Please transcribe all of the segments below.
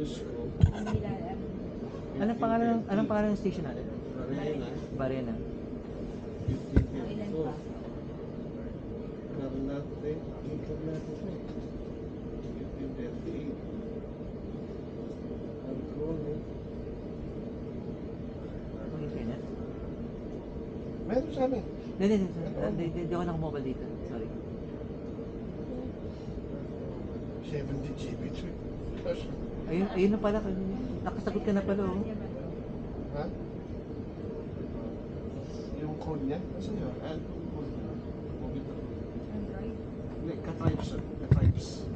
Diyos ko. Anong pangalan ng station natin? Marina. Varena. 1554. Carnate. Carnate siya. 1538. Arcone. Ang internet? Meron sa amin. Hindi ako nakamobile dito. Sorry. 70 GB ito. Ayun na pala. Nakasagot ka na pala, oh. Ha? Yung code niya? Nasaan yun? Yung code niya? Mobile. Android? Hindi, ka-tribes. Ka-tribes.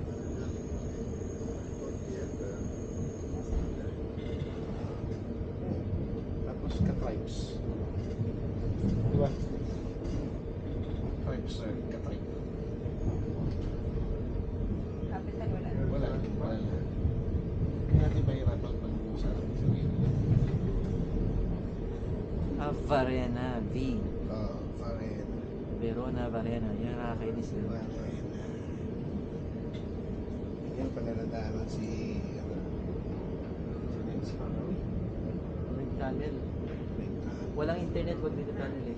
Tapos ka-tribes. Diba? Tribes, ka-tribe. Capital wala. Wala. Hindi natin mahirapan pag-uusap. Varena, V. Varena. Verona, Varena. Yan ang nakakainis yun. Varena. Yan panaladaanan si... Si Pangawin. Nag-tunnel. Walang internet, wag dito tunnel eh.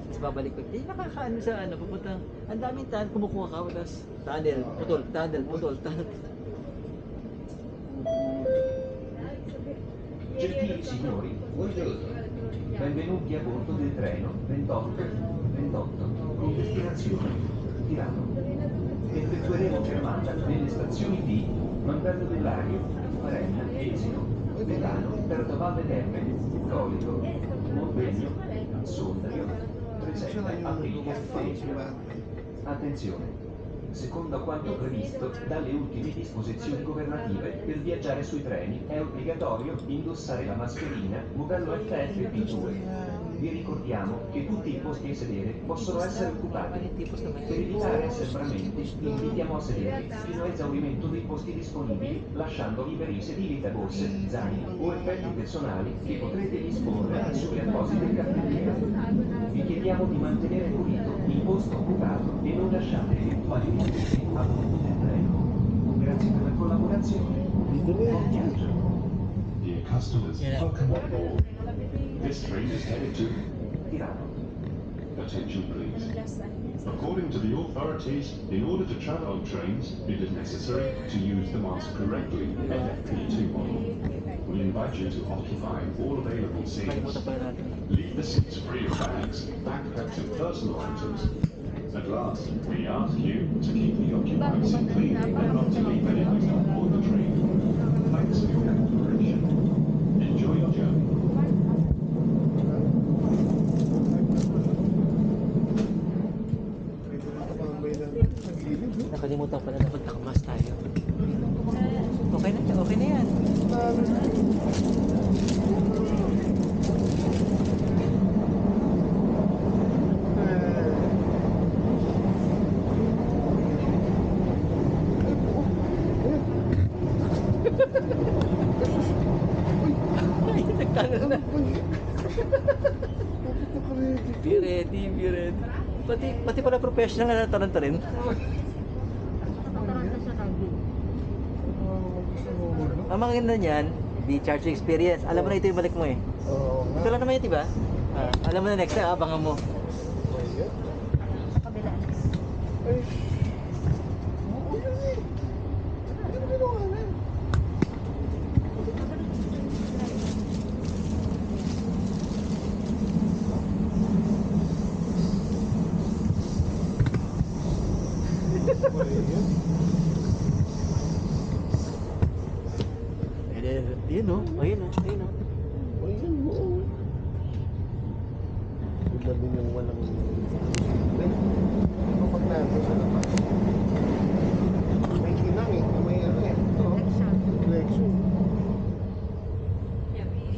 Tapos babalik ko. Nakakaano sa pupuntang... Ang daming tunnel, kumukuha ka. Tapos tunnel, putol. Gentili signori, buongiorno. Benvenuti a bordo del treno 28 con destinazione Tirano. Effettueremo fermata nelle stazioni di Mantello dell'Ario, Varenna, Esino, Milano, Pertobale Terme, Colico, Montbegno, Sondrio, Tresella, Aprilia e attenzione! Secondo quanto previsto dalle ultime disposizioni governative, per viaggiare sui treni è obbligatorio indossare la mascherina modello FFP2. Vi ricordiamo che tutti i posti a sedere possono essere occupati. Per evitare assembramenti, invitiamo a sedervi fino a esaurimento dei posti disponibili, lasciando liberi i sedili da borse, zaini o effetti personali che potrete disporre sulle apposite cartelliere. Vi chiediamo di mantenere pulito il posto occupato e non lasciate eventuali disturbi a bordo del treno. Grazie per la collaborazione. Buon viaggio. Dear customers, welcome on board. This train is headed to Tirano. attention please. Anong last one? According to the authorities, in order to travel on trains, it is necessary to use the mask correctly, FFP2 model. We invite you to occupy all available seats. Kalimutan pala natin. Leave the seats free of bags, backpacks and personal items. At last, we ask you to keep the occupied seat clean and not to leave anything on board the train. Thanks for your cooperation. Enjoy your journey. Nakalimutan pala dapat nakamas tayo. Okay na yan. Ay, nagtanong na. Be ready. Pati pala professional na nataranta rin. Nakataranta siya kagi. Ang mga ganda niyan, di charge experience. Alam mo na ito yung balik mo eh. Oo nga. Ito lang naman yun, diba? Alam mo na next time, abangan mo. Ayan. Sa kabila. Ay. Oo, yun eh. Ano ginawa na? Ayun o. Ayan, oo. Ang dami niyang walang... Kapag nato sa labas. May kinang eh. May ano eh. Ito. Election. Election.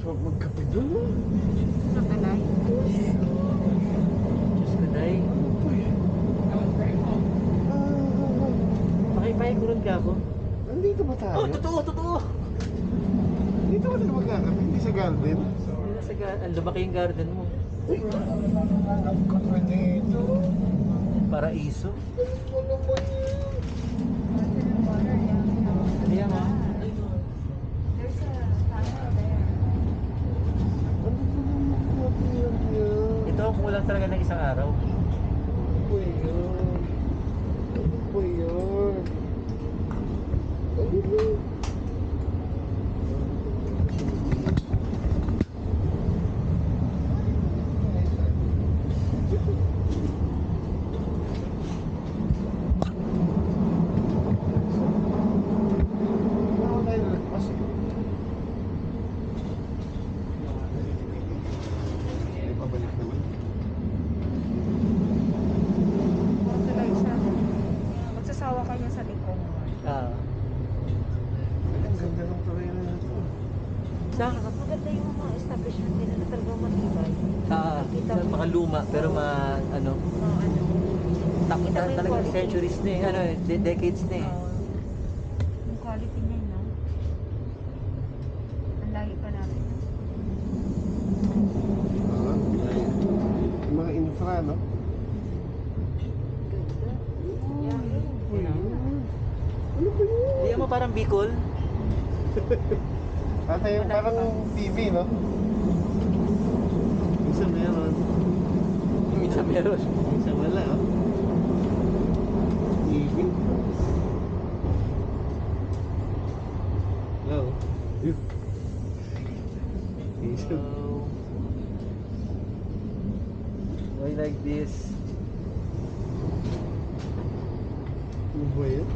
So, magkape doon mo. Nakalay. Diyos ko, day. Pakipahikuran ka ako. Nandito ba tayo? Oh, totoo. Dito ba tayo magkakape? Hindi sa garden? Hindi na sa ang lumaki yung garden mo. Uy! Ang kape dito. Paraiso. Galing mo naman yun. Hindi yan ha. lang talaga ng isang araw. Po yun. Po yun. Ayun. Ako tayo nalagpas eh. Ay, pabalik naman. Tuloy siya. Magsasawa ka niya sa likod mo. Ah. Ang ganda ng terreno na ito. Sa Maganda yung mga establishment nila na talagang matibay. mga luma pero ano, Kita mo yung talagang quality. centuries na eh, ano, decades na eh. Yung quality niya, no? Ang lahi pa natin. Yung mga infra, no? Po yun. Ano ba yun? Hindi mo parang Bicol? Ata yung parang TV, no? Minsan meron. Minsan meron. Minsan wala, oh. TV. Hello. Minsan. Why like this? Ano ba yun?